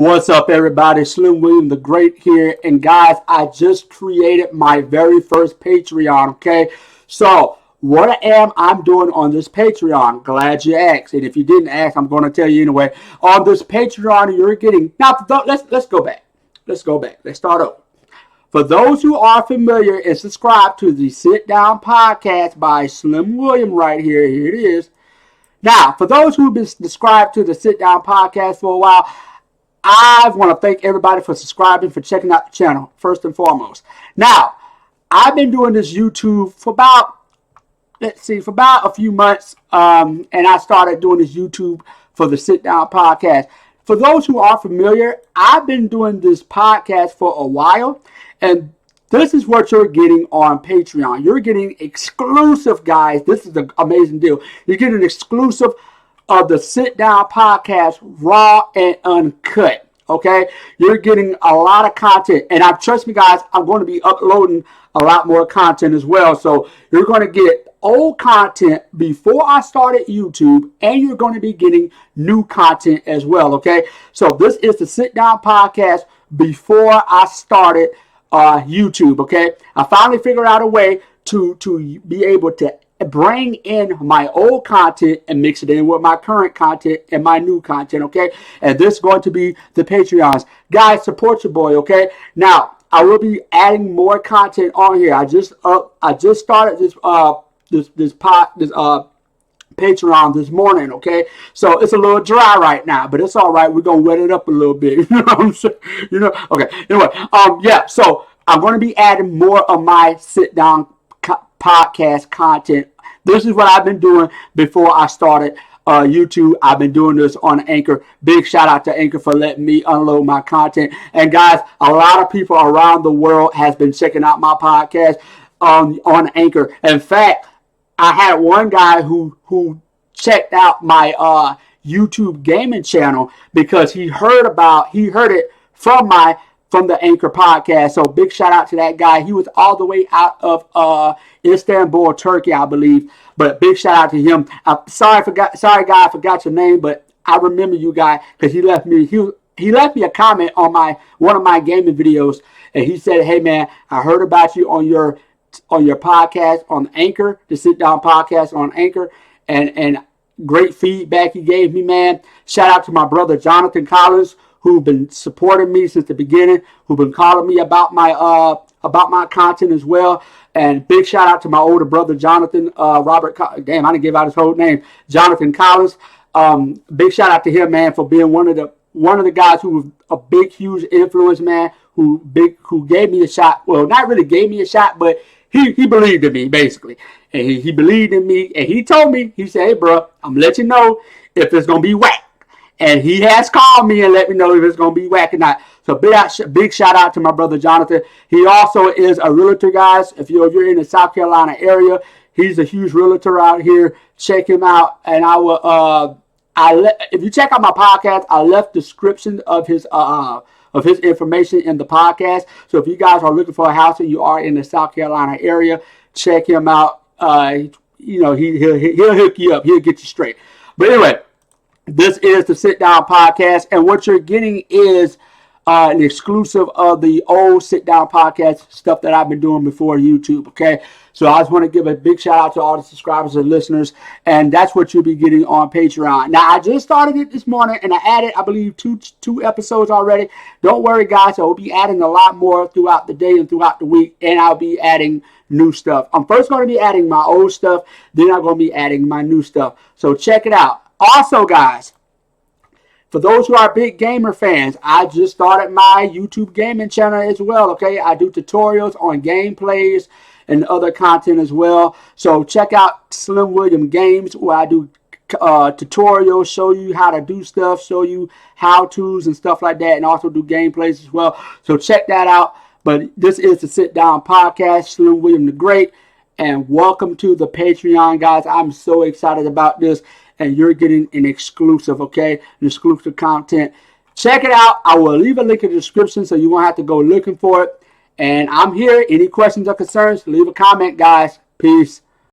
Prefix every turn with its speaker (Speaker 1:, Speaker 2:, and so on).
Speaker 1: What's up, everybody? Slim William the Great here. And guys, I just created my very first Patreon, okay? So, what I'm doing on this Patreon? Glad you asked. And if you didn't ask, I'm going to tell you anyway. On this Patreon, you're getting... Now, let's go back. Let's go back. Let's start over. For those who are familiar and subscribe to the Sit Down Podcast by Slim William right here, here it is. Now, for those who've been subscribed to the Sit Down Podcast for a while, I want to thank everybody for subscribing, for checking out the channel, first and foremost. Now, I've been doing this YouTube for about a few months, and I started doing this YouTube for the Sit Down Podcast. For those who are familiar, I've been doing this podcast for a while, and this is what you're getting on Patreon. You're getting exclusive, guys. This is an amazing deal. You're getting exclusive of the Sit Down Podcast, raw and uncut. Okay, you're getting a lot of content, and trust me, guys, I'm going to be uploading a lot more content as well. So you're going to get old content before I started YouTube, and you're going to be getting new content as well. Okay, so this is the Sit Down Podcast before I started YouTube. Okay, I finally figured out a way to be able to bring in my old content and mix it in with my current content and my new content, okay? And this is going to be the Patreons. Guys, support your boy, okay? Now, I will be adding more content on here. I just started this Patreon this morning, okay? So it's a little dry right now, but it's all right. We're gonna wet it up a little bit. You know what I'm saying? You know, okay. Anyway, yeah. So I'm gonna be adding more of my sit down podcast content. This is what I've been doing before I started YouTube. I've been doing this on Anchor. Big shout out to Anchor for letting me unload my content. And guys, a lot of people around the world has been checking out my podcast on Anchor. In fact, I had one guy who checked out my YouTube gaming channel because he heard it from the Anchor podcast. So big shout out to that guy. He was all the way out of Istanbul, Turkey, I believe. But big shout out to him. Sorry guy, I forgot your name, but I remember you guy because he left me a comment on one of my gaming videos, and he said, "Hey man, I heard about you on your podcast on Anchor, the Sit Down Podcast on Anchor, and great feedback he gave me, man. Shout out to my brother Jonathan Collins, who've been supporting me since the beginning, who've been calling me about my content as well. And big shout out to my older brother Jonathan, damn, I didn't give out his whole name, Jonathan Collins. Big shout out to him, man, for being one of the guys who was a big, huge influence, man, who gave me a shot. Well, not really gave me a shot, but he believed in me, basically. And he believed in me, and he told me, he said, "Hey, bro, I'm gonna let you know if it's gonna be whack." And he has called me and let me know if it's going to be whack or not. So big shout out to my brother Jonathan. He also is a realtor, guys. If you're in the South Carolina area, he's a huge realtor out here. Check him out. And I will. If you check out my podcast, I left description of his information in the podcast. So if you guys are looking for a house and you are in the South Carolina area, check him out. He'll hook you up. He'll get you straight. But anyway. This is the Sit Down Podcast, and what you're getting is an exclusive of the old Sit Down Podcast stuff that I've been doing before YouTube, okay? So I just want to give a big shout out to all the subscribers and listeners, and that's what you'll be getting on Patreon. Now, I just started it this morning, and I added, I believe, two episodes already. Don't worry, guys. I will be adding a lot more throughout the day and throughout the week, and I'll be adding new stuff. I'm first going to be adding my old stuff, then I'm going to be adding my new stuff. So check it out. Also, guys, for those who are big gamer fans, I just started my YouTube gaming channel as well, okay? I do tutorials on gameplays and other content as well. So check out Slim William Games, where I do tutorials, show you how to do stuff, show you how-tos and stuff like that, and also do gameplays as well. So check that out. But this is the Sit Down Podcast, Slim William the Great, and welcome to the Patreon, guys. I'm so excited about this. And you're getting an exclusive, okay? An exclusive content. Check it out. I will leave a link in the description so you won't have to go looking for it. And I'm here. Any questions or concerns, leave a comment, guys. Peace.